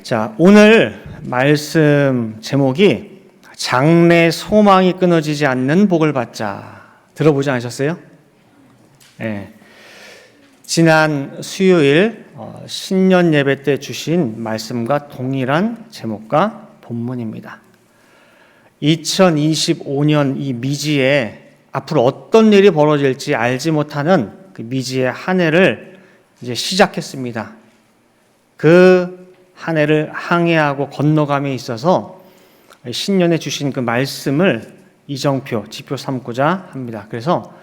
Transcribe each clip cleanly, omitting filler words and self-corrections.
자, 오늘 말씀 제목이 장래 소망이 끊어지지 않는 복을 받자. 들어보지 않으셨어요? 네. 지난 수요일 신년 예배 때 주신 말씀과 동일한 제목과 본문입니다. 2025년 이 미지에 앞으로 어떤 일이 벌어질지 알지 못하는 그 미지의 한 해를 이제 시작했습니다. 그 한 해를 항해하고 건너감에 있어서 신년에 주신 그 말씀을 이정표, 지표 삼고자 합니다. 그래서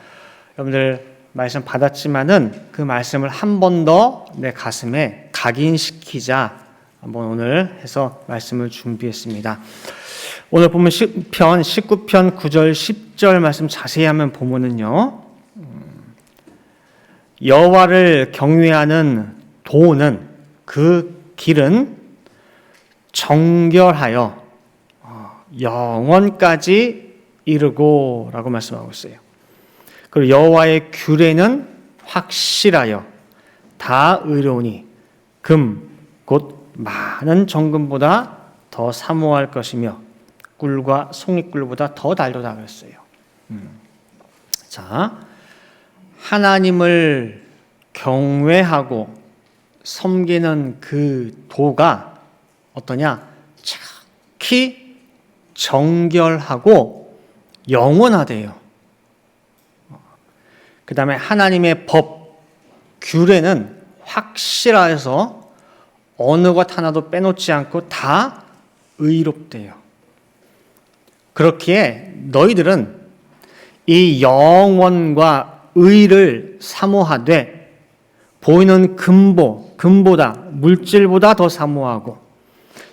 여러분들 말씀 받았지만은 그 말씀을 한 번 더 내 가슴에 각인시키자 한번 오늘 해서 말씀을 준비했습니다. 오늘 보면 시편 19편 9절 10절 말씀 자세히 한번 보면은요, 여호와를 경외하는 도는 그 길은 정결하여 영원까지 이르고 라고 말씀하고 있어요. 그리고 여호와의 규례는 확실하여 다 의로우니 금 곧 많은 정금보다 더 사모할 것이며 꿀과 송이꿀보다 더 달도다 그랬어요. 자, 하나님을 경외하고 섬기는 그 도가 어떠냐? 착히 정결하고 영원하대요. 그 다음에 하나님의 법, 규례는 확실해서 어느 것 하나도 빼놓지 않고 다 의롭대요. 그렇기에 너희들은 이 영원과 의를 사모하되 보이는 금보다 물질보다 더 사모하고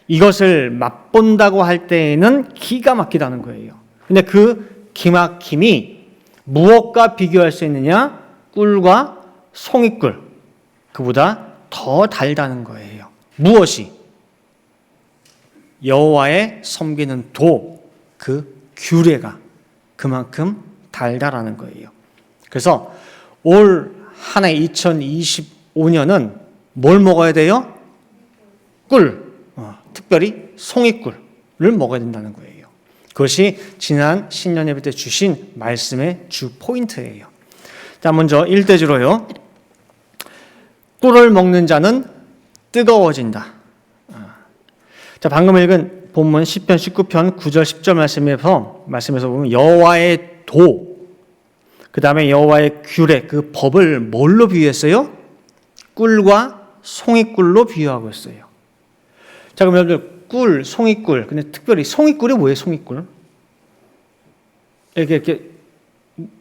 이것을 맛본다고 할 때에는 기가 막히다는 거예요. 근데 그 기막힘이 무엇과 비교할 수 있느냐? 꿀과 송이꿀, 그보다 더 달다는 거예요. 무엇이? 여호와의 섬기는 도, 그 규례가 그만큼 달다라는 거예요. 그래서 올 한 해 2025년은 뭘 먹어야 돼요? 꿀, 특별히 송이꿀을 먹어야 된다는 거예요. 그것이 지난 신년 예배 때 주신 말씀의 주 포인트예요. 자, 먼저 1대주로요. 꿀을 먹는 자는 뜨거워진다. 자, 방금 읽은 본문 시편 19편 9절 10절 말씀에서 보면 여호와의 도, 그 다음에 여호와의 규례, 그 법을 뭘로 비유했어요? 꿀과 송이꿀로 비유하고 있어요. 자, 그럼 여러분들 꿀, 송이꿀, 근데 특별히 송이꿀이 뭐예요? 송이꿀? 이렇게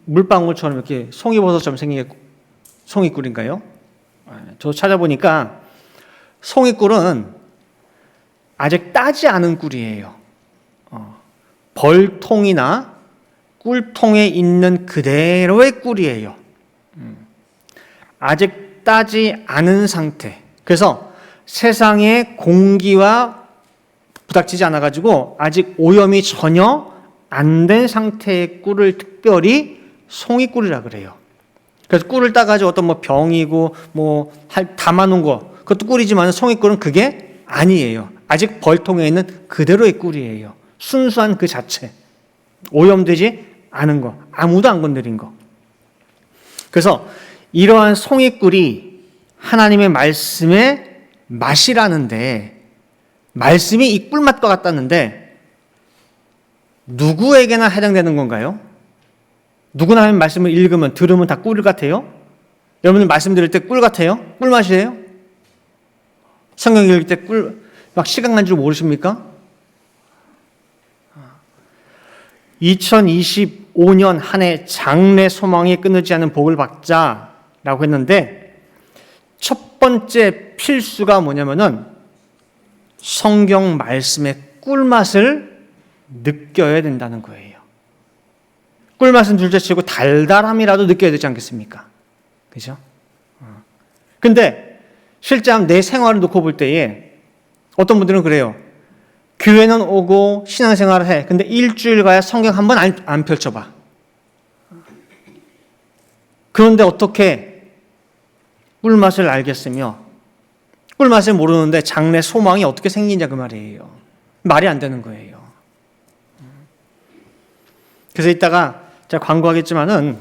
물방울처럼 이렇게 송이버섯처럼 생긴 게 송이꿀인가요? 저 찾아보니까 송이꿀은 아직 따지 않은 꿀이에요. 벌통이나 꿀통에 있는 그대로의 꿀이에요. 아직 따지 않은 상태. 그래서 세상의 공기와 부닥치지 않아가지고 아직 오염이 전혀 안 된 상태의 꿀을 특별히 송이꿀이라 그래요. 그래서 꿀을 따가지고 어떤 뭐 병이고 뭐 담아놓은 거 그것도 꿀이지만 송이꿀은 그게 아니에요. 아직 벌통에 있는 그대로의 꿀이에요. 순수한 그 자체. 오염되지 않은 거, 아무도 안 건드린 거. 그래서 이러한 송이꿀이 하나님의 말씀의 맛이라는데, 말씀이 이 꿀맛과 같다는데 누구에게나 해당되는 건가요? 누구나 하나님 말씀을 읽으면 들으면 다 꿀 같아요? 여러분들 말씀 들을 때 꿀 같아요? 꿀맛이에요? 성경 읽을 때 꿀 막 시간 간 줄 모르십니까? 2025년 한 해 장래 소망이 끊어지지 않는 복을 받자라고 했는데 첫 번째 필수가 뭐냐면은 성경 말씀의 꿀맛을 느껴야 된다는 거예요. 꿀맛은 둘째치고 달달함이라도 느껴야 되지 않겠습니까? 그죠? 근데 실제 내 생활을 놓고 볼 때에 어떤 분들은 그래요. 교회는 오고 신앙생활을 해. 근데 일주일 가야 성경 한 번 안 펼쳐봐. 그런데 어떻게 꿀맛을 알겠으며 꿀맛을 모르는데 장래 소망이 어떻게 생기냐 그 말이에요. 말이 안 되는 거예요. 그래서 이따가 제가 광고하겠지만은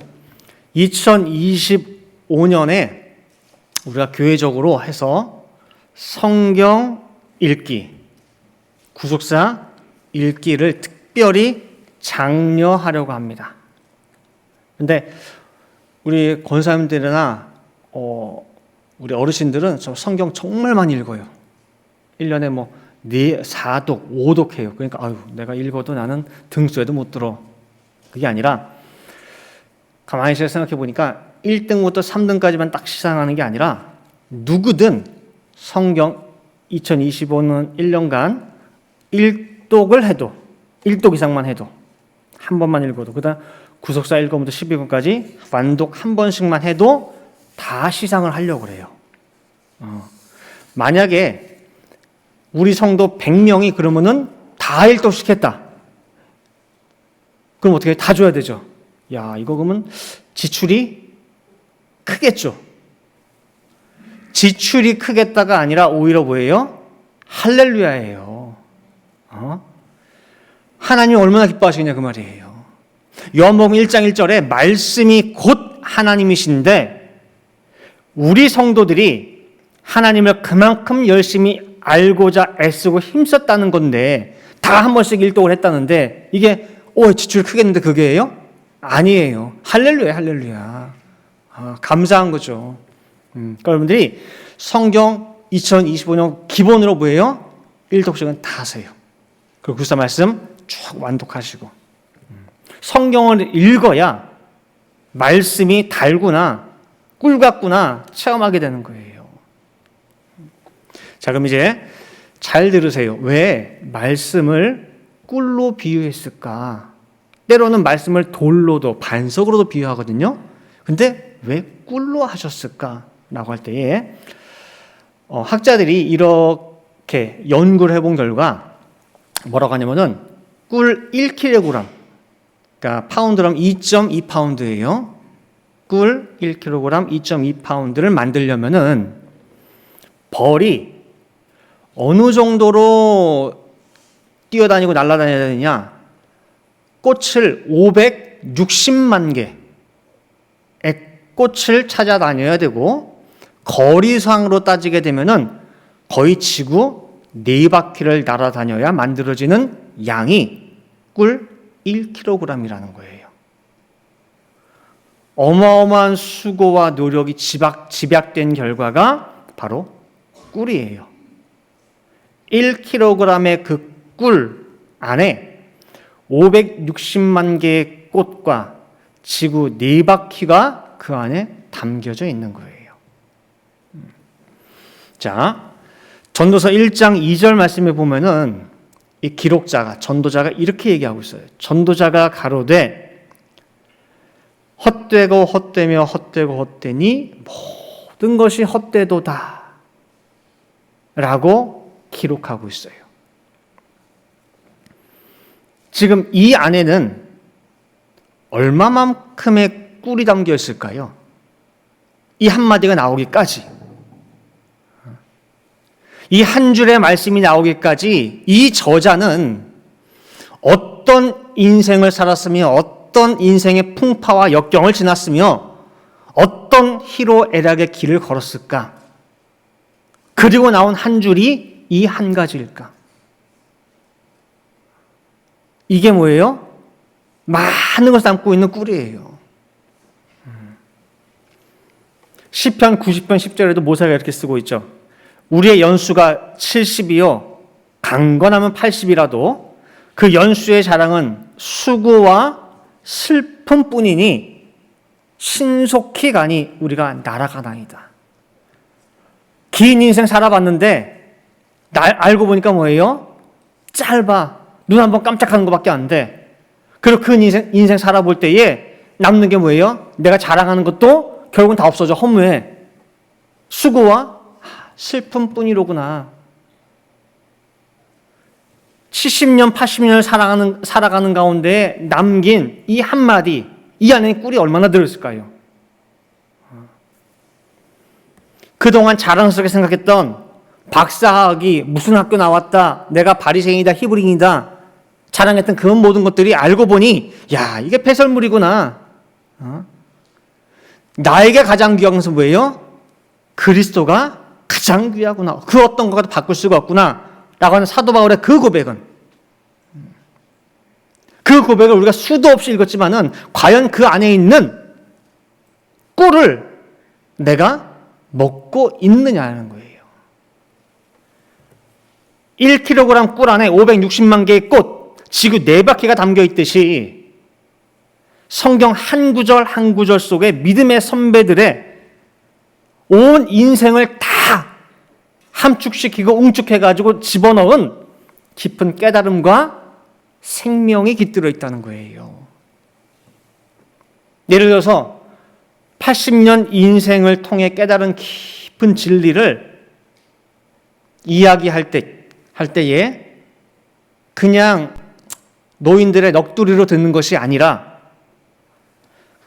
2025년에 우리가 교회적으로 해서 성경 읽기, 구속사 읽기를 특별히 장려하려고 합니다. 근데 우리 권사님들이나 우리 어르신들은 저 성경 정말 많이 읽어요. 1년에 뭐 4독, 5독 해요. 그러니까 아유, 내가 읽어도 나는 등수에도 못 들어. 그게 아니라 가만히 생각해 보니까 1등부터 3등까지만 딱 시상하는 게 아니라 누구든 성경 2025년 1년간 1독을 해도 1독 이상만 해도 한 번만 읽어도 그다음 구속사 1권부터 12권까지 완독 한 번씩만 해도 다 시상을 하려고 그래요. 만약에 우리 성도 100명이 그러면은 다 1독씩 했다. 그럼 어떻게 다 줘야 되죠? 야, 이거 그러면 지출이 크겠죠. 지출이 크겠다가 아니라 오히려 뭐예요? 할렐루야예요. 하나님 얼마나 기뻐하시냐 그 말이에요. 요한복음 1장 1절에 말씀이 곧 하나님이신데 우리 성도들이 하나님을 그만큼 열심히 알고자 애쓰고 힘썼다는 건데 다 한 번씩 일독을 했다는데 이게 지출 크겠는데 그게예요? 아니에요. 할렐루야, 할렐루야. 감사한 거죠. 그러니까 여러분들이 성경 2025년 기본으로 뭐예요? 1독씩은 다 하세요. 그리고 구사 말씀 쭉 완독하시고 성경을 읽어야 말씀이 달구나 꿀 같구나 체험하게 되는 거예요. 자, 그럼 이제 잘 들으세요. 왜 말씀을 꿀로 비유했을까? 때로는 말씀을 돌로도 반석으로도 비유하거든요. 근데 왜 꿀로 하셨을까라고 할 때에 학자들이 이렇게 연구를 해본 결과 뭐라고 하냐면은 꿀 1kg, 그러니까 파운드럼 2.2파운드예요. 꿀 1kg 2.2파운드를 만들려면은 벌이 어느 정도로 뛰어다니고 날아다녀야 되느냐? 꽃을 560만 개의 꽃을 찾아다녀야 되고 거리상으로 따지게 되면은 거의 지구 4바퀴를 날아다녀야 만들어지는 양이 꿀 1kg이라는 거예요. 어마어마한 수고와 노력이 집약된 결과가 바로 꿀이에요. 1kg의 그 꿀 안에 560만 개의 꽃과 지구 4바퀴가 그 안에 담겨져 있는 거예요. 자, 전도서 1장 2절 말씀에 보면은 이 기록자가, 전도자가 이렇게 얘기하고 있어요. 전도자가 가로되 헛되고 헛되며 헛되고 헛되니 모든 것이 헛되도다 라고 기록하고 있어요. 지금 이 안에는 얼마만큼의 꿀이 담겨 있을까요? 이 한마디가 나오기까지, 이 한 줄의 말씀이 나오기까지 이 저자는 어떤 인생을 살았으며 어떤 인생의 풍파와 역경을 지났으며 어떤 희로애락의 길을 걸었을까? 그리고 나온 한 줄이 이 한 가지일까? 이게 뭐예요? 많은 것을 담고 있는 꿀이에요. 시편 90편 10절에도 모세가 이렇게 쓰고 있죠. 우리의 연수가 70이요 강건하면 80이라도 그 연수의 자랑은 수고와 슬픔뿐이니 신속히 가니 우리가 날아가나이다. 긴 인생 살아봤는데 알고 보니까 뭐예요? 짧아. 눈 한번 깜짝하는 것밖에 안 돼. 그리고 그 인생 살아볼 때에 남는 게 뭐예요? 내가 자랑하는 것도 결국은 다 없어져. 허무해. 수고와 슬픔뿐이로구나. 70년, 80년을 살아가는 가운데 남긴 이 한마디, 이 안에 꿀이 얼마나 들었을까요? 그동안 자랑스럽게 생각했던 박사학위, 무슨 학교 나왔다, 내가 바리새인이다, 히브리인이다 자랑했던 그 모든 것들이 알고 보니 야, 이게 배설물이구나. 나에게 가장 귀한 것은 뭐예요? 그리스도가 가장 귀하구나. 그 어떤 것과도 바꿀 수가 없구나 라고 하는 사도 바울의 그 고백은, 그 고백을 우리가 수도 없이 읽었지만은 과연 그 안에 있는 꿀을 내가 먹고 있느냐는 거예요. 1kg 꿀 안에 560만 개의 꽃, 지구 4바퀴가 담겨 있듯이 성경 한 구절 한 구절 속에 믿음의 선배들의 온 인생을 다 함축시키고 웅축해가지고 집어넣은 깊은 깨달음과 생명이 깃들어 있다는 거예요. 예를 들어서 80년 인생을 통해 깨달은 깊은 진리를 이야기할 때에 그냥 노인들의 넋두리로 듣는 것이 아니라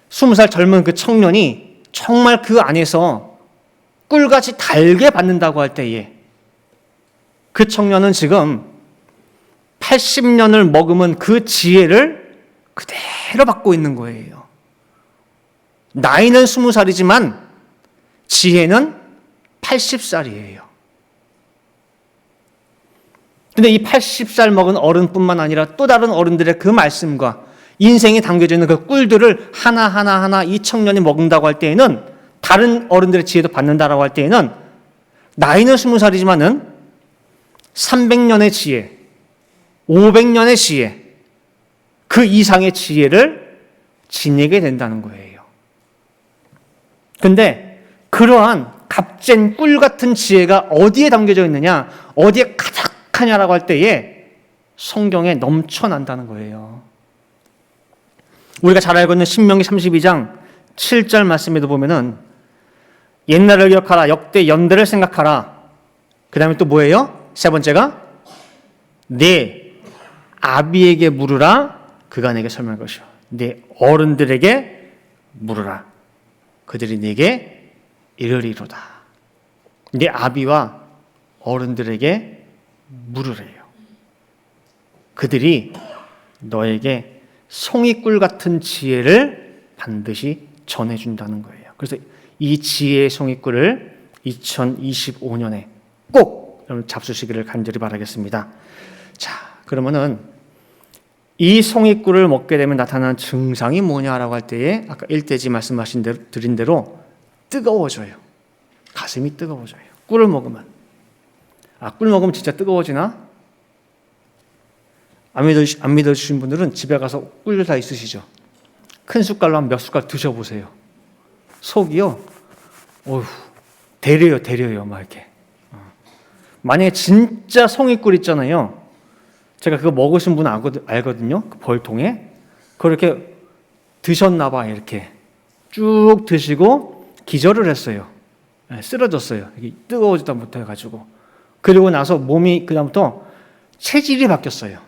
20살 젊은 그 청년이 정말 그 안에서 꿀같이 달게 받는다고 할 때에 그 청년은 지금 80년을 머금은 그 지혜를 그대로 받고 있는 거예요. 나이는 20살이지만 지혜는 80살이에요. 근데 이 80살 먹은 어른뿐만 아니라 또 다른 어른들의 그 말씀과 인생에 담겨져 있는 그 꿀들을 하나하나 이 청년이 먹는다고 할 때에는, 다른 어른들의 지혜도 받는다라고 할 때에는 나이는 20살이지만은 300년의 지혜, 500년의 지혜, 그 이상의 지혜를 지니게 된다는 거예요. 근데 그러한 값진 꿀 같은 지혜가 어디에 담겨져 있느냐, 어디에 가득하냐라고 할 때에 성경에 넘쳐난다는 거예요. 우리가 잘 알고 있는 신명기 32장 7절 말씀에도 보면은 옛날을 기억하라, 역대 연대를 생각하라. 그 다음에 또 뭐예요? 세 번째가 네 아비에게 물으라, 그가 내게 설명할 것이요. 네 어른들에게 물으라, 그들이 네게 이르리로다. 네 아비와 어른들에게 물으래요. 그들이 너에게 송이꿀 같은 지혜를 반드시 전해준다는 거예요. 그래서 이 지혜의 송이꿀을 2025년에 꼭 여러분 잡수시기를 간절히 바라겠습니다. 자, 그러면은 이 송이꿀을 먹게 되면 나타나는 증상이 뭐냐라고 할 때에 아까 1대지 말씀하신 대로, 드린 대로 뜨거워져요. 가슴이 뜨거워져요. 꿀을 먹으면. 꿀 먹으면 진짜 뜨거워지나? 안 믿어주신 분들은 집에 가서 꿀 다 있으시죠? 큰 숟갈로 한 몇 숟갈 드셔보세요. 속이요, 어휴, 데려요, 막 이렇게. 만약에 진짜 송이꿀 있잖아요. 제가 그거 먹으신 분 알거든요. 그 벌통에. 그걸 이렇게 드셨나봐, 이렇게. 쭉 드시고 기절을 했어요. 쓰러졌어요. 뜨거워지다 못해가지고. 그리고 나서 몸이 그다음부터 체질이 바뀌었어요.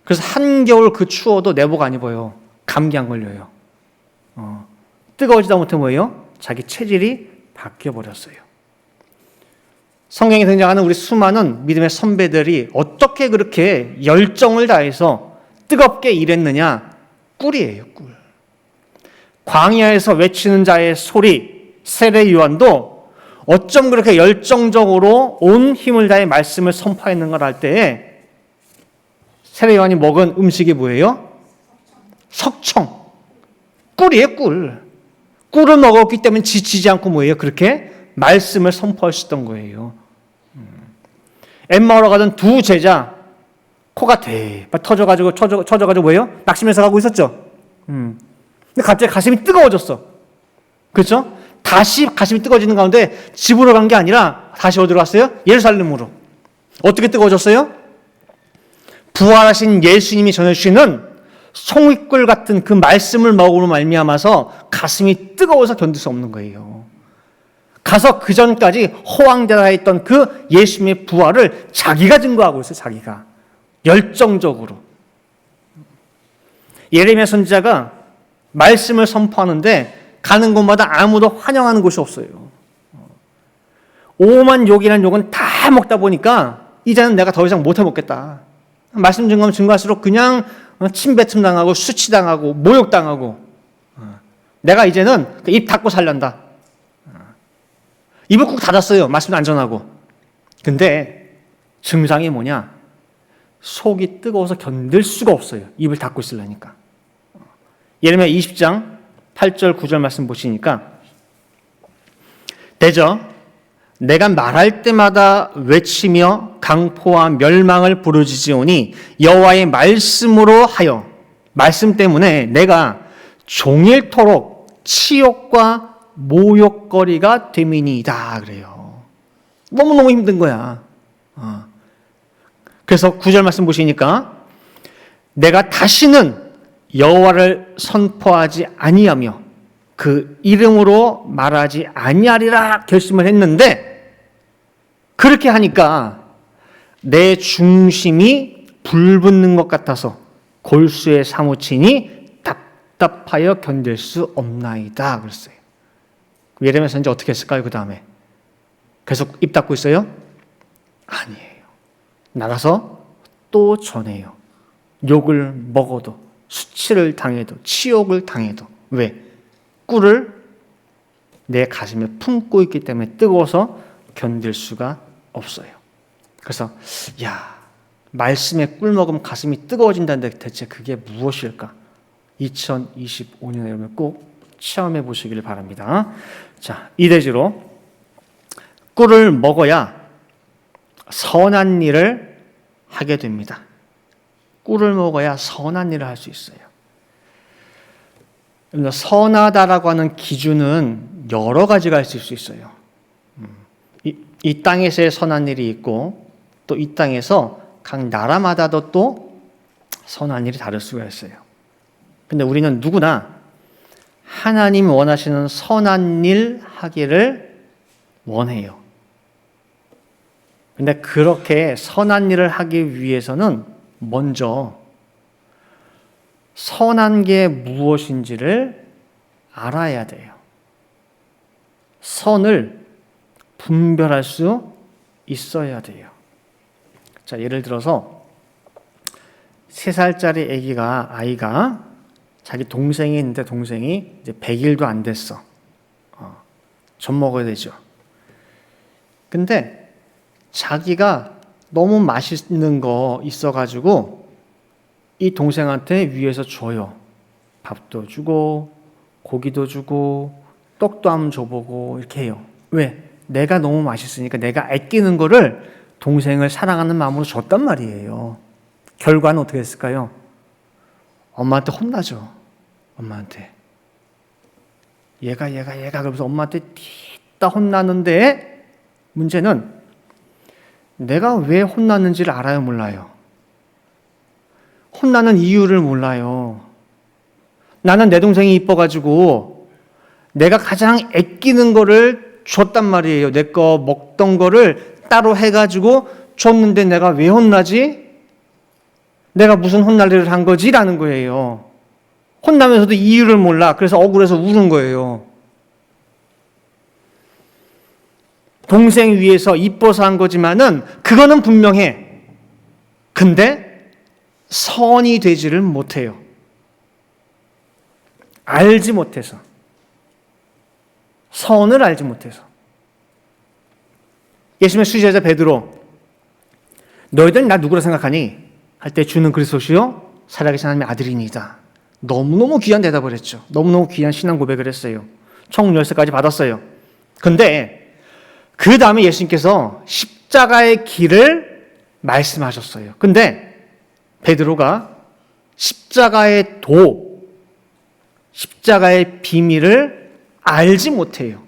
그래서 한겨울 그 추워도 내복 안 입어요. 감기 안 걸려요. 뜨거워지다 못해 뭐예요? 자기 체질이 바뀌어버렸어요. 성경에 등장하는 우리 수많은 믿음의 선배들이 어떻게 그렇게 열정을 다해서 뜨겁게 일했느냐? 꿀이에요, 꿀. 광야에서 외치는 자의 소리, 세례 요한도 어쩜 그렇게 열정적으로 온 힘을 다해 말씀을 선포했는가 할 때에 세례 요한이 먹은 음식이 뭐예요? 석청. 꿀이에요, 꿀. 꿀을 먹었기 때문에 지치지 않고 뭐예요? 그렇게 말씀을 선포할 수 있던 거예요. 엠마오로 가던 두 제자, 코가 대박 터져가지고 뭐예요? 낙심해서 가고 있었죠. 근데 갑자기 가슴이 뜨거워졌어. 그렇죠? 다시 가슴이 뜨거워지는 가운데 집으로 간 게 아니라 다시 어디로 갔어요? 예루살렘으로. 어떻게 뜨거워졌어요? 부활하신 예수님이 전해주시는 송이꿀 같은 그 말씀을 먹으로 말미암아서 가슴이 뜨거워서 견딜 수 없는 거예요. 가서 그 전까지 호황대다했던 그 예수님의 부활을 자기가 증거하고 있어요. 자기가 열정적으로. 예레미야 선지자가 말씀을 선포하는데 가는 곳마다 아무도 환영하는 곳이 없어요. 오만 욕이라는 욕은 다 먹다 보니까 이제는 내가 더 이상 못해 먹겠다. 말씀 증거할수록 그냥 침뱉음 당하고 수치당하고 모욕당하고 내가 이제는 입 닫고 살란다. 입을 꾹 닫았어요. 말씀도 안 전하고. 근데 증상이 뭐냐? 속이 뜨거워서 견딜 수가 없어요. 입을 닫고 있으려니까. 예레미야 20장 8절 9절 말씀 보시니까 대저 내가 말할 때마다 외치며 강포와 멸망을 부르짖으오니 여호와의 말씀으로 하여 말씀 때문에 내가 종일토록 치욕과 모욕거리가 됨이니이다 그래요. 너무너무 힘든 거야. 그래서 9절 말씀 보시니까 내가 다시는 여호와를 선포하지 아니하며 그 이름으로 말하지 아니하리라 결심을 했는데 그렇게 하니까 내 중심이 불붙는 것 같아서 골수에 사무치니 답답하여 견딜 수 없나이다 그랬어요. 예레미야서 이제 어떻게 했을까요? 그 다음에 계속 입 닫고 있어요? 아니에요. 나가서 또 전해요. 욕을 먹어도 수치를 당해도 치욕을 당해도 왜? 꿀을 내 가슴에 품고 있기 때문에 뜨거워서 견딜 수가 없어요. 그래서 말씀에 꿀 먹으면 가슴이 뜨거워진다는데 대체 그게 무엇일까? 2025년에 여러분 꼭 체험해 보시기를 바랍니다. 자, 이대지로 꿀을 먹어야 선한 일을 하게 됩니다. 꿀을 먹어야 선한 일을 할 수 있어요. 선하다라고 하는 기준은 여러 가지가 있을 수 있어요. 이 땅에서의 선한 일이 있고 또 이 땅에서 각 나라마다도 또 선한 일이 다를 수가 있어요. 근데 우리는 누구나 하나님 원하시는 선한 일 하기를 원해요. 근데 그렇게 선한 일을 하기 위해서는 먼저 선한 게 무엇인지를 알아야 돼요. 선을 분별할 수 있어야 돼요. 자, 예를 들어서 3살짜리 아이가 자기 동생이 있는데 동생이 이제 100일도 안 됐어. 젖 먹어야 되죠. 근데 자기가 너무 맛있는 거 있어가지고 이 동생한테 위에서 줘요. 밥도 주고 고기도 주고 떡도 한번 줘보고 이렇게 해요. 왜? 내가 너무 맛있으니까 내가 아끼는 거를 동생을 사랑하는 마음으로 줬단 말이에요. 결과는 어떻게 했을까요? 엄마한테 혼나죠. 엄마한테. 얘가 그러면서 엄마한테 뒤따 혼나는데 문제는 내가 왜 혼났는지를 알아요, 몰라요? 혼나는 이유를 몰라요. 나는 내 동생이 이뻐가지고 내가 가장 아끼는 거를 줬단 말이에요. 내 거 먹던 거를 따로 해가지고 줬는데 내가 왜 혼나지? 내가 무슨 혼날 일을 한 거지? 라는 거예요. 혼나면서도 이유를 몰라. 그래서 억울해서 우는 거예요. 동생 위해서 이뻐서 한 거지만은 그거는 분명해. 근데 선이 되지를 못해요. 알지 못해서. 선을 알지 못해서. 예수님의 수제자 베드로, 너희들은 나 누구라 생각하니? 할 때 주는 그리스도시요 살아계신 하나님의 아들이니이다. 너무너무 귀한 대답을 했죠. 너무너무 귀한 신앙 고백을 했어요. 총 열쇠까지 받았어요. 근데 그 다음에 예수님께서 십자가의 길을 말씀하셨어요. 근데 베드로가 십자가의 십자가의 비밀을 알지 못해요.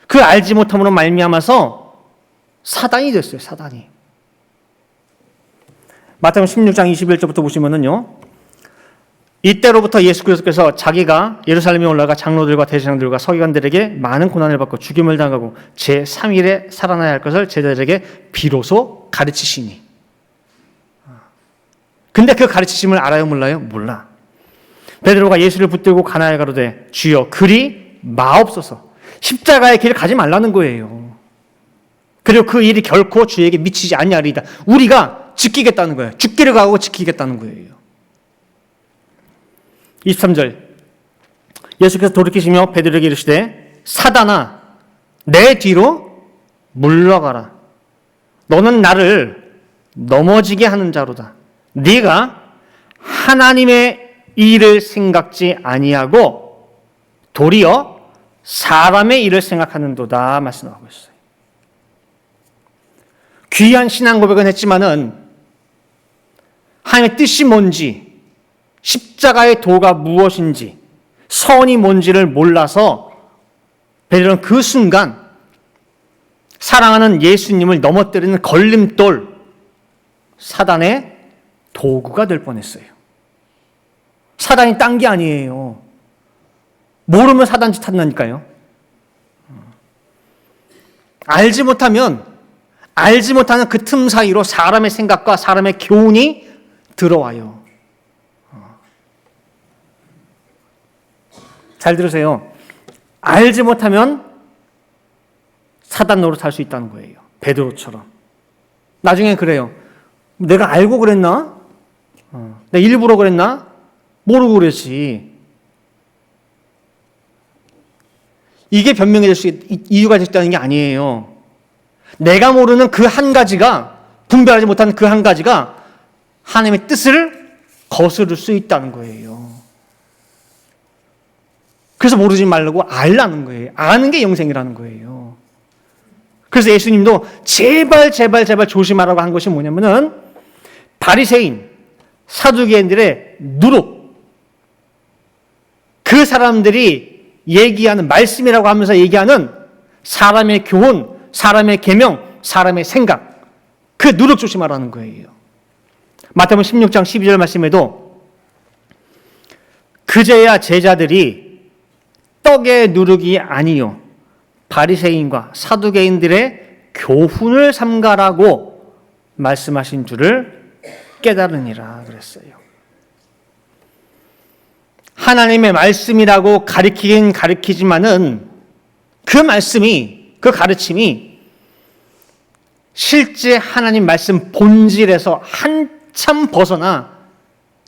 그 알지 못함으로 말미암아서 사단이 됐어요. 사단이. 마태복음 16장 21절부터 보시면은요. 이때로부터 예수 그리스도께서 자기가 예루살렘에 올라가 장로들과 대제사장들과 서기관들에게 많은 고난을 받고 죽임을 당하고 제3일에 살아나야 할 것을 제자들에게 비로소 가르치시니. 근데 그 가르치심을 알아요, 몰라요? 몰라. 베드로가 예수를 붙들고 가나에 가로되 주여 그리 마옵소서. 십자가의 길을 가지 말라는 거예요. 그리고 그 일이 결코 주에게 미치지 아니하리이다. 우리가 지키겠다는 거예요. 죽기를 각오하고 지키겠다는 거예요. 23절 예수께서 돌이키시며 베드로에게 이르시되 사단아 내 뒤로 물러가라. 너는 나를 넘어지게 하는 자로다. 네가 하나님의 일을 생각지 아니하고 도리어 사람의 일을 생각하는도다 말씀하고 있어요. 귀한 신앙 고백은 했지만은 하나님의 뜻이 뭔지, 십자가의 도가 무엇인지, 선이 뭔지를 몰라서 베드로는 그 순간 사랑하는 예수님을 넘어뜨리는 걸림돌, 사단의 도구가 될 뻔했어요. 사단이 딴 게 아니에요. 모르면 사단 짓 한다니까요. 알지 못하면 알지 못하는 그 틈 사이로 사람의 생각과 사람의 교훈이 들어와요. 잘 들으세요. 알지 못하면 사단 노릇할 수 있다는 거예요. 베드로처럼. 나중에 그래요. 내가 알고 그랬나? 내가 일부러 그랬나? 모르고 그랬지. 이게 변명이 될 수 이유가 있다는 게 아니에요. 내가 모르는 그 한 가지가, 분별하지 못하는 그 한 가지가 하나님의 뜻을 거스를 수 있다는 거예요. 그래서 모르지 말라고 알라는 거예요. 아는 게 영생이라는 거예요. 그래서 예수님도 제발 조심하라고 한 것이 뭐냐면은 바리새인, 사두개인들의 누룩, 그 사람들이 얘기하는 말씀이라고 하면서 얘기하는 사람의 교훈, 사람의 계명, 사람의 생각, 그 누룩 조심하라는 거예요. 마태복음 16장 12절 말씀에도 그제야 제자들이 떡의 누룩이 아니요 바리새인과 사두개인들의 교훈을 삼가라고 말씀하신 줄을 깨달으니라 그랬어요. 하나님의 말씀이라고 가르치긴 가르치지만은 그 말씀이, 그 가르침이 실제 하나님 말씀 본질에서 한참 벗어나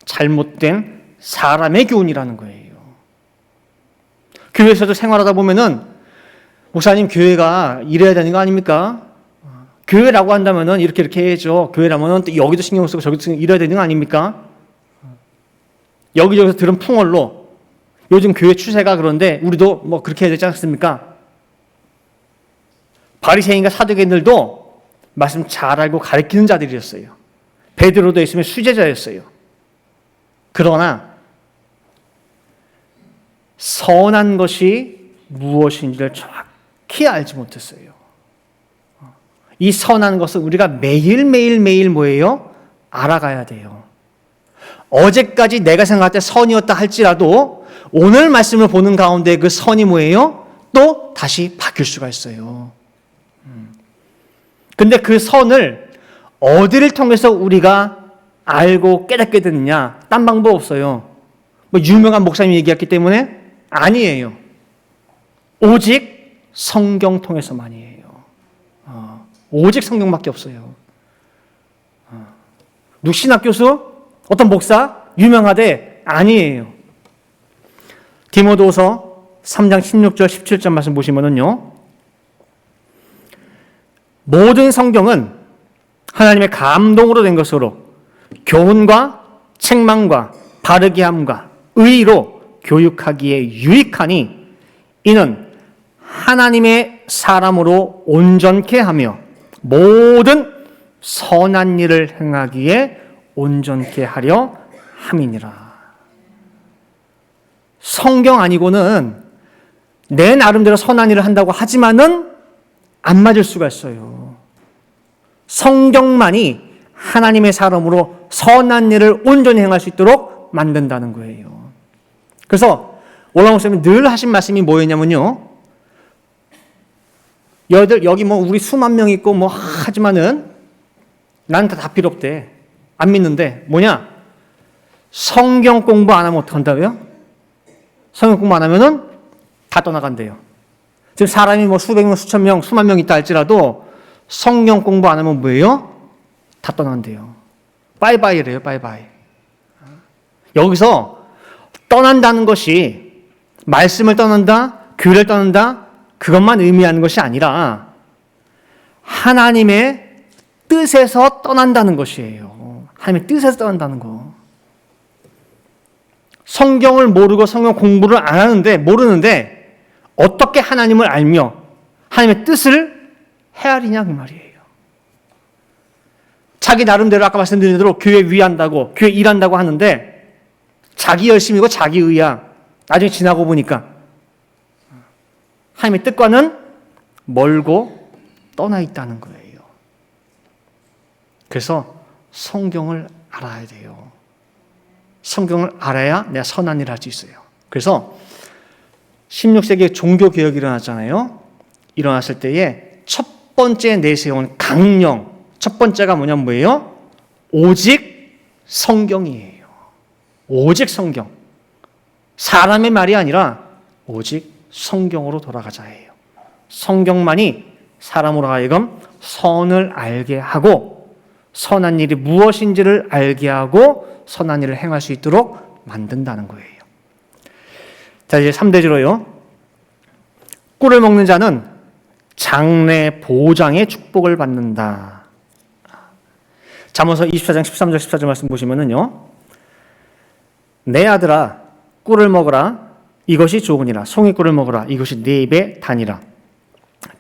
잘못된 사람의 교훈이라는 거예요. 교회에서도 생활하다 보면은 목사님 교회가 이래야 되는 거 아닙니까? 교회라고 한다면은 이렇게 해야죠. 교회라면은 또 여기도 신경 쓰고 저기도 신경 이래야 되는 거 아닙니까? 여기저기서 들은 풍월로 요즘 교회 추세가 그런데 우리도 뭐 그렇게 해야 되지 않습니까? 바리새인과 사두개인들도 말씀 잘 알고 가르치는 자들이었어요. 베드로도 예수님의 수제자였어요. 그러나 선한 것이 무엇인지를 정확히 알지 못했어요. 이 선한 것을 우리가 매일매일 뭐예요? 알아가야 돼요. 어제까지 내가 생각할 때 선이었다 할지라도 오늘 말씀을 보는 가운데 그 선이 뭐예요? 또 다시 바뀔 수가 있어요. 근데 그 선을 어디를 통해서 우리가 알고 깨닫게 되느냐? 딴 방법 없어요. 뭐 유명한 목사님이 얘기했기 때문에? 아니에요. 오직 성경 통해서만이에요. 오직 성경밖에 없어요. 신학 교수? 어떤 목사? 유명하대? 아니에요. 디모데후서 3장 16절 17절 말씀 보시면은요. 모든 성경은 하나님의 감동으로 된 것으로 교훈과 책망과 바르게 함과 의로 교육하기에 유익하니 이는 하나님의 사람으로 온전케 하며 모든 선한 일을 행하기에 온전케 하려 함이니라. 성경 아니고는 내 나름대로 선한 일을 한다고 하지만은 안 맞을 수가 있어요. 성경만이 하나님의 사람으로 선한 일을 온전히 행할 수 있도록 만든다는 거예요. 그래서 올라온 목사님이 늘 하신 말씀이 뭐였냐면요. 여기 뭐 우리 수만 명 있고 뭐 하지만은 난 다 필요 없대. 안 믿는데 뭐냐? 성경 공부 안 하면 어떡한다고요? 성경 공부 안 하면은 다 떠나간대요. 지금 사람이 뭐 수백 명, 수천 명, 수만 명 있다 할지라도 성경 공부 안 하면 뭐예요? 다 떠난대요. 빠이빠이래요, 빠이빠이. 여기서 떠난다는 것이 말씀을 떠난다, 교회를 떠난다, 그것만 의미하는 것이 아니라 하나님의 뜻에서 떠난다는 것이에요. 하나님의 뜻에서 떠난다는 거. 성경을 모르고 성경 공부를 안 하는데, 모르는데 어떻게 하나님을 알며 하나님의 뜻을 헤아리냐 그 말이에요. 자기 나름대로 아까 말씀드린 대로 교회 위한다고, 교회 일한다고 하는데 자기 열심이고 자기 의야. 나중에 지나고 보니까 하나님의 뜻과는 멀고 떠나 있다는 거예요. 그래서 성경을 알아야 돼요. 성경을 알아야 내가 선한 일을 할 수 있어요. 그래서 16세기에 종교개혁이 일어났잖아요. 일어났을 때에 첫 번째 내세운 강령, 첫 번째가 뭐예요? 오직 성경이에요. 오직 성경. 사람의 말이 아니라 오직 성경으로 돌아가자예요. 성경만이 사람으로 하여금 선을 알게 하고 선한 일이 무엇인지를 알게 하고 선한 일을 행할 수 있도록 만든다는 거예요. 자, 이제 3대주로요. 꿀을 먹는 자는 장래 보장의 축복을 받는다. 잠언서 24장 13절 14절 말씀 보시면은요. 내 아들아 꿀을 먹으라 이것이 좋으니라. 송이꿀을 먹으라 이것이 네 입에 다니라.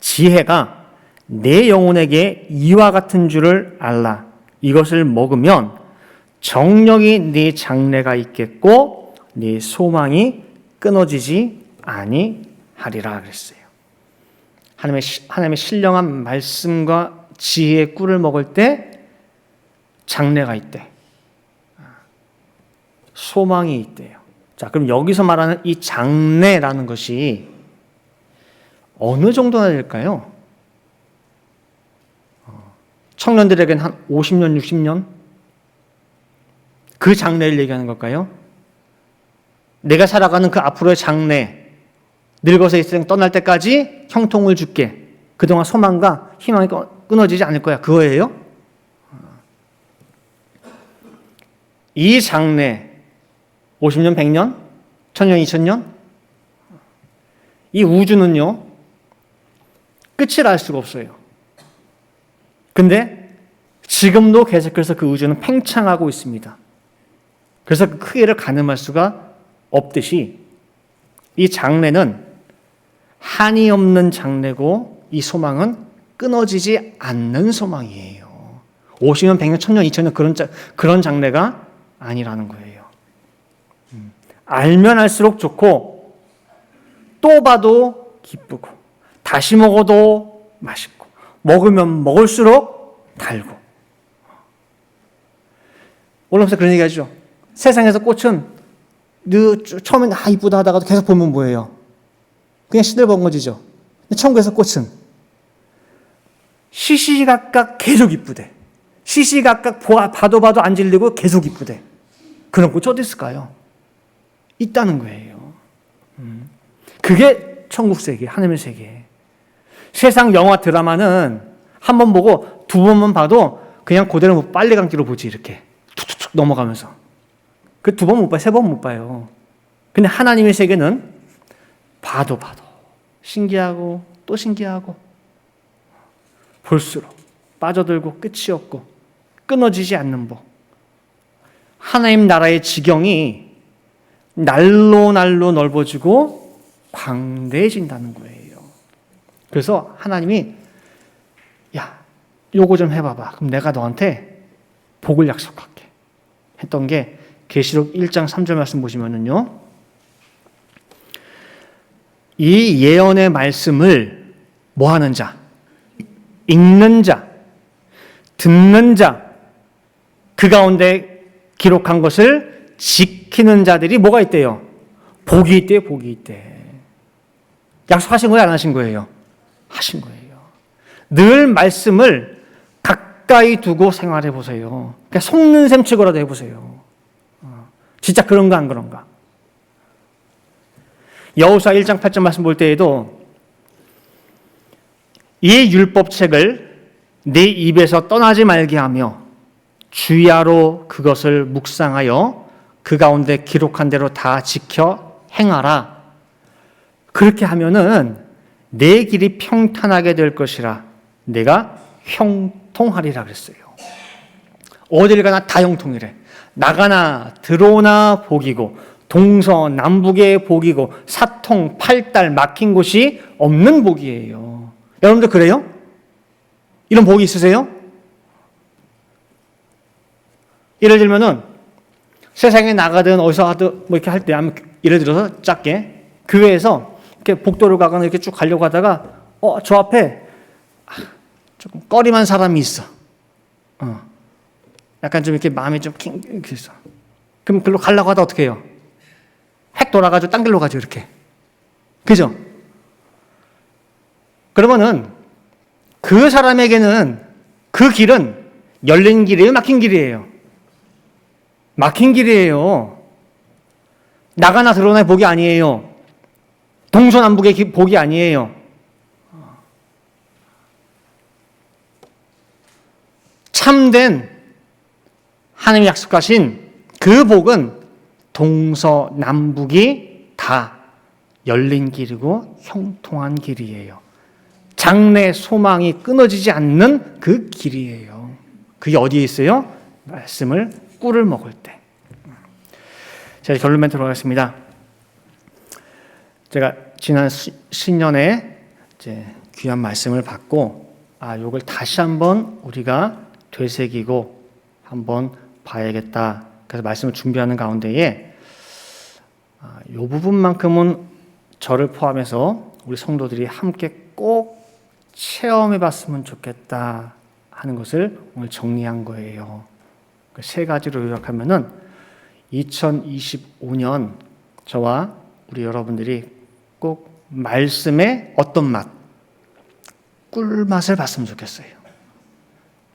지혜가 내 영혼에게 이와 같은 줄을 알라. 이것을 먹으면 정력이 네 장래가 있겠고 네 소망이 끊어지지 아니하리라 그랬어요. 하나님의 신령한 말씀과 지혜의 꿀을 먹을 때 장래가 있대. 소망이 있대요. 자, 그럼 여기서 말하는 이 장래라는 것이 어느 정도나 될까요? 청년들에게는 한 50년, 60년? 그 장래를 얘기하는 걸까요? 내가 살아가는 그 앞으로의 장래, 늙어서 이 세상 떠날 때까지 형통을 줄게. 그동안 소망과 희망이 끊어지지 않을 거야. 그거예요? 이 장래, 50년, 100년, 1000년, 2000년? 이 우주는요, 끝을 알 수가 없어요. 근데 지금도 계속해서 그 우주는 팽창하고 있습니다. 그래서 그 크기를 가늠할 수가 없듯이 이 장래는 한이 없는 장래고 이 소망은 끊어지지 않는 소망이에요. 50년, 100년, 1000년, 2000년 그런 장래가 아니라는 거예요. 알면 알수록 좋고 또 봐도 기쁘고 다시 먹어도 맛있고 먹으면 먹을수록 달고. 올라오면서 그런 얘기 하죠. 세상에서 꽃은 처음엔 이쁘다 하다가도 계속 보면 뭐예요? 그냥 시들벙거지죠. 천국에서 꽃은 시시각각 계속 이쁘대. 시시각각 봐도 안 질리고 계속 이쁘대. 그런 꽃이 어디 있을까요? 있다는 거예요. 그게 천국 세계, 하늘의 세계. 세상 영화 드라마는 한 번 보고 두 번만 봐도 그냥 그대로 빨리 감기로 보지 이렇게 툭툭툭 넘어가면서. 그 두 번 못 봐요, 세 번 못 봐요. 근데 하나님의 세계는 봐도 신기하고 또 신기하고 볼수록 빠져들고 끝이 없고 끊어지지 않는 법. 하나님 나라의 지경이 날로 넓어지고 광대해진다는 거예요. 그래서 하나님이 야, 요거 좀 해봐봐. 그럼 내가 너한테 복을 약속할게. 했던 게 계시록 1장 3절 말씀 보시면은요. 이 예언의 말씀을 뭐 하는 자? 읽는 자, 듣는 자, 그 가운데 기록한 것을 지키는 자들이 뭐가 있대요? 복이 있대요, 복이 있대. 약속하신 거예요, 안 하신 거예요? 하신 거예요. 늘 말씀을 가까이 두고 생활해 보세요. 그러니까 속는 셈 치고라도 해보세요. 진짜 그런가 안 그런가? 여호수아 1장 8절 말씀 볼 때에도 이 율법책을 내 입에서 떠나지 말게 하며 주야로 그것을 묵상하여 그 가운데 기록한 대로 다 지켜 행하라. 그렇게 하면은 내 길이 평탄하게 될 것이라. 내가 형통하리라 그랬어요. 어딜 가나 다 형통이래. 나가나 들어오나 복이고 동서남북의 복이고 사통 팔달 막힌 곳이 없는 복이에요. 여러분들 그래요? 이런 복이 있으세요? 예를 들면은 세상에 나가든 어디서 하든 뭐 이렇게 할 때, 예를 들어서 작게 교회에서 이렇게 복도를 가거나 이렇게 쭉 가려고 하다가 저 앞에 조금 꺼림한 사람이 있어. 약간 좀 이렇게 마음이 좀 이렇게 있어. 그럼 글로 가려고 하다 어떻게 해요? 획 돌아가지고 딴 길로 가죠, 이렇게. 그죠? 그러면은 그 사람에게는 그 길은 열린 길이에요, 막힌 길이에요? 막힌 길이에요. 나가나 들어오나의 복이 아니에요. 동서남북의 복이 아니에요. 참된 하나님이 약속하신 그 복은 동서남북이 다 열린 길이고 형통한 길이에요. 장래 소망이 끊어지지 않는 그 길이에요. 그게 어디에 있어요? 말씀을 꿀을 먹을 때. 제가 결론 멘트로 가겠습니다. 제가 지난 신년에 이제 귀한 말씀을 받고 이걸 다시 한번 우리가 되새기고 한번 봐야겠다. 그래서 말씀을 준비하는 가운데에 이 부분만큼은 저를 포함해서 우리 성도들이 함께 꼭 체험해 봤으면 좋겠다 하는 것을 오늘 정리한 거예요. 세 가지로 요약하면은 2025년 저와 우리 여러분들이 꼭 말씀의 어떤 맛, 꿀맛을 봤으면 좋겠어요.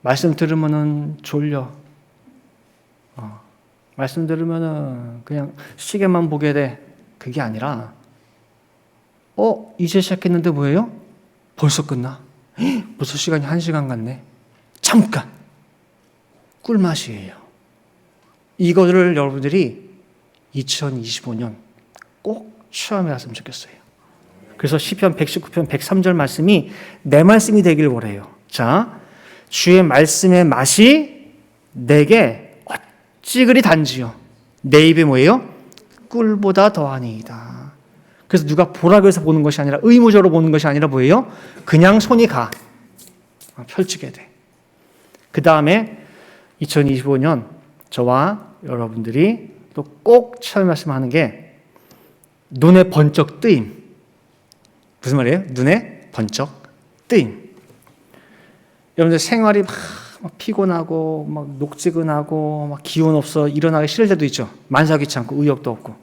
말씀 들으면은 졸려. 말씀 들으면은 그냥 시계만 보게 돼. 그게 아니라 이제 시작했는데 뭐예요? 벌써 끝나? 벌써 시간이 1시간 갔네. 잠깐. 꿀맛이에요. 이거를 여러분들이 2025년 꼭 체험해봤으면 좋겠어요. 그래서 시편 119편 103절 말씀이 내 말씀이 되길 원해요. 자, 주의 말씀의 맛이 내게 어찌 그리 단지요. 내 입에 뭐예요? 꿀보다 더하니이다. 그래서 누가 보라고 해서 보는 것이 아니라 의무적으로 보는 것이 아니라 뭐예요? 그냥 손이 가. 펼치게 돼. 그 다음에 2025년 저와 여러분들이 또 꼭 처음 말씀하는 게 눈에 번쩍 뜨임. 무슨 말이에요? 눈에 번쩍 뜨임. 여러분들 생활이 막 피곤하고 막 녹지근하고 막 기운 없어 일어나기 싫을 때도 있죠. 만사 귀찮고 의욕도 없고.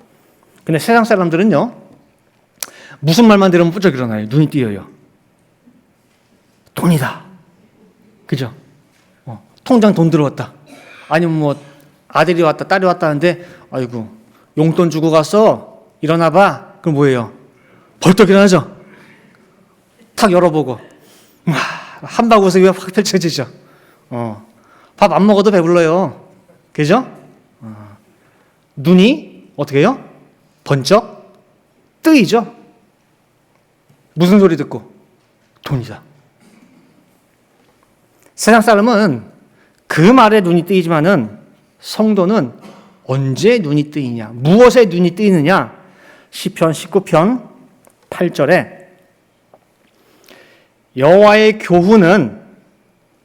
근데 세상 사람들은요. 무슨 말만 들으면 부쩍 일어나요. 눈이 띄어요. 돈이다. 그죠? 통장 돈 들어왔다. 아니면 뭐 아들이 왔다 딸이 왔다 하는데 아이고 용돈 주고 갔어. 일어나 봐. 그럼 뭐예요? 벌떡 일어나죠. 탁 열어보고 한바구음이 확 펼쳐지죠. 밥 안 먹어도 배불러요. 그죠? 눈이 어떻게 해요? 번쩍 뜨이죠. 무슨 소리 듣고? 돈이다. 세상 사람은 그 말에 눈이 뜨이지만은 성도는 언제 눈이 뜨이냐? 무엇에 눈이 뜨이느냐? 시편 19편 8절에 여호와의 교훈은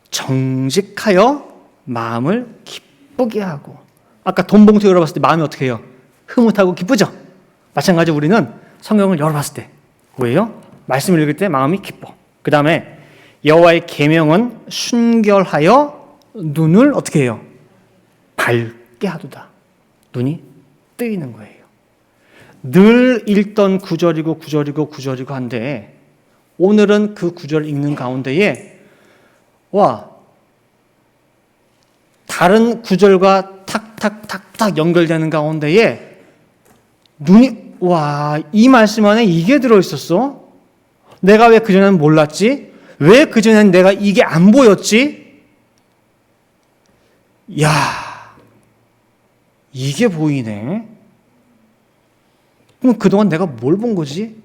정직하여 마음을 기쁘게 하고. 아까 돈 봉투 열어봤을 때 마음이 어떻게 해요? 흐뭇하고 기쁘죠? 마찬가지로 우리는 성경을 열어봤을 때 뭐예요? 말씀을 읽을 때 마음이 기뻐. 그 다음에 여호와의 계명은 순결하여 눈을 어떻게 해요? 밝게 하도다. 눈이 뜨이는 거예요. 늘 읽던 구절이고 한데 오늘은 그 구절을 읽는 가운데에 다른 구절과 탁탁탁탁 연결되는 가운데에 눈이 이 말씀 안에 이게 들어있었어? 내가 왜 그전에는 몰랐지? 왜 그전엔 내가 이게 안 보였지? 야, 이게 보이네. 그럼 그동안 내가 뭘 본 거지?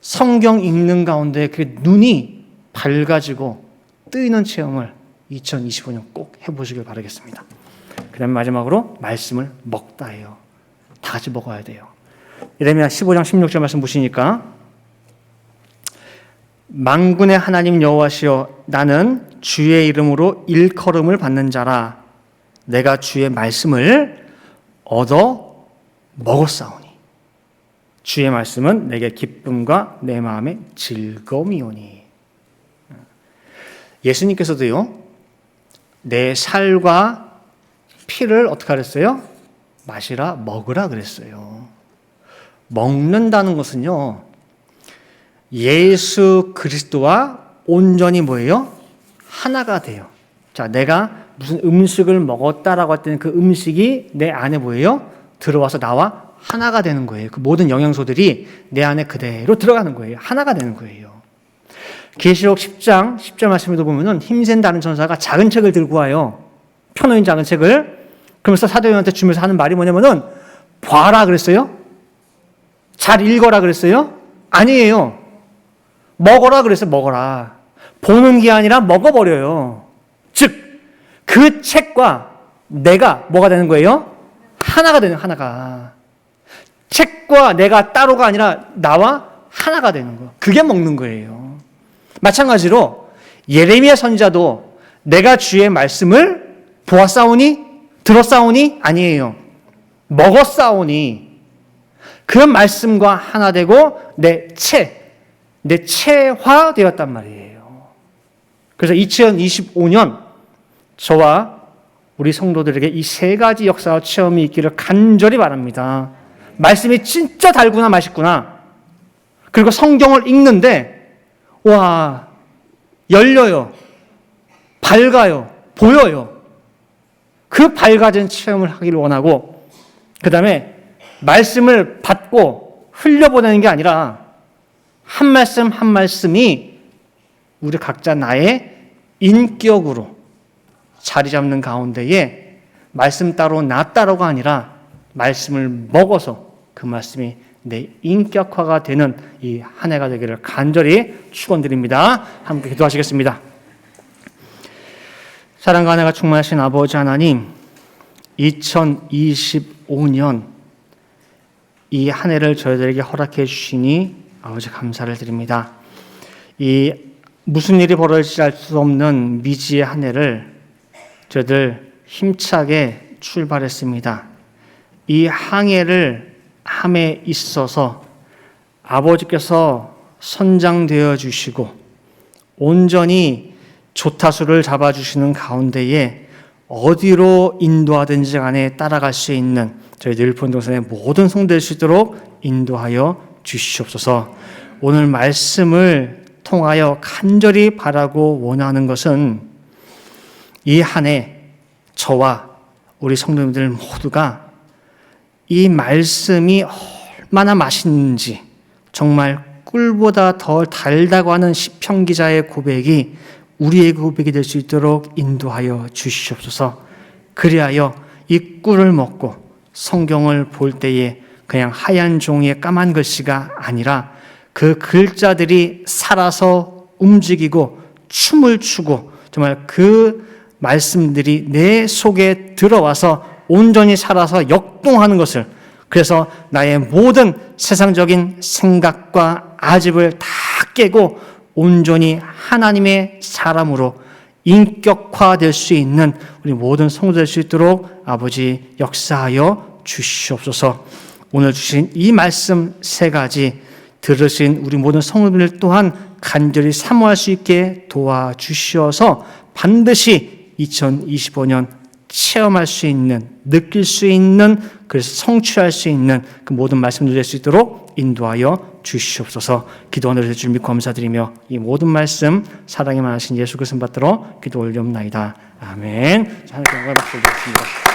성경 읽는 가운데 그 눈이 밝아지고 뜨이는 체험을 2025년 꼭 해보시길 바라겠습니다. 그 다음에 마지막으로 말씀을 먹다 해요. 다 같이 먹어야 돼요. 예레미야 15장 16절 말씀 보시니까 만군의 하나님 여호와시여 나는 주의 이름으로 일컬음을 받는 자라 내가 주의 말씀을 얻어 먹었사오니 주의 말씀은 내게 기쁨과 내 마음의 즐거움이오니. 예수님께서도요 내 살과 피를 어떻게 하랬어요? 마시라 먹으라 그랬어요. 먹는다는 것은요 예수 그리스도와 온전히 뭐예요? 하나가 돼요. 자, 내가 무슨 음식을 먹었다라고 할 때는 그 음식이 내 안에 뭐예요? 들어와서 나와 하나가 되는 거예요. 그 모든 영양소들이 내 안에 그대로 들어가는 거예요. 하나가 되는 거예요. 계시록 10장 10절 말씀에도 보면은 힘센 다른 천사가 작은 책을 들고 와요. 펴놓은 작은 책을. 그러면서 사도 요한한테 주면서 하는 말이 뭐냐면은 봐라 그랬어요? 잘 읽어라 그랬어요? 아니에요. 먹어라 그랬어요. 먹어라. 보는 게 아니라 먹어버려요. 즉 그 책과 내가 뭐가 되는 거예요? 하나가 되는 하나가. 책과 내가 따로가 아니라 나와 하나가 되는 거. 그게 먹는 거예요. 마찬가지로 예레미야 선지자도 내가 주의 말씀을 보았사오니 들었사오니 아니에요. 먹었사오니 그 말씀과 하나 되고 내 체화되었단 말이에요. 그래서 2025년 저와 우리 성도들에게 이 세 가지 역사와 체험이 있기를 간절히 바랍니다. 말씀이 진짜 달구나 맛있구나. 그리고 성경을 읽는데 와 열려요. 밝아요. 보여요. 그 밝아진 체험을 하기를 원하고 그 다음에 말씀을 받고 흘려보내는 게 아니라 한 말씀 한 말씀이 우리 각자 나의 인격으로 자리 잡는 가운데에 말씀 따로 나 따로가 아니라 말씀을 먹어서 그 말씀이 내 인격화가 되는 이 한 해가 되기를 간절히 축원드립니다. 함께 기도하시겠습니다. 사랑과 은혜가 충만하신 아버지 하나님, 2025년 이 한 해를 저희들에게 허락해 주시니 아버지 감사를 드립니다. 이 무슨 일이 벌어질지 알 수 없는 미지의 한 해를 저희들 힘차게 출발했습니다. 이 항해를 함에 있어서 아버지께서 선장되어 주시고 온전히 조타수를 잡아주시는 가운데에 어디로 인도하든지 간에 따라갈 수 있는 저희 늘폰동산의 모든 성도될 수 있도록 인도하여 주시옵소서. 오늘 말씀을 통하여 간절히 바라고 원하는 것은 이 한 해 저와 우리 성도님들 모두가 이 말씀이 얼마나 맛있는지 정말 꿀보다 더 달다고 하는 시편 기자의 고백이 우리의 고백이 될 수 있도록 인도하여 주시옵소서. 그리하여 이 꿀을 먹고 성경을 볼 때에 그냥 하얀 종이에 까만 글씨가 아니라 그 글자들이 살아서 움직이고 춤을 추고 정말 그 말씀들이 내 속에 들어와서 온전히 살아서 역동하는 것을, 그래서 나의 모든 세상적인 생각과 아집을 다 깨고 온전히 하나님의 사람으로 인격화될 수 있는 우리 모든 성도 될 수 있도록 아버지 역사하여 주시옵소서. 오늘 주신 이 말씀 세 가지 들으신 우리 모든 성도들 또한 간절히 사모할 수 있게 도와주시어서 반드시 2025년 체험할 수 있는, 느낄 수 있는, 그래서 성취할 수 있는 그 모든 말씀들 될 수 있도록 인도하여 주시옵소서. 기도하는 줄 믿고 감사드리며 이 모든 말씀 사랑이 많으신 예수 그리스도 받들어 기도 올리옵나이다. 아멘. 하나님께 영광을 받들겠습니다.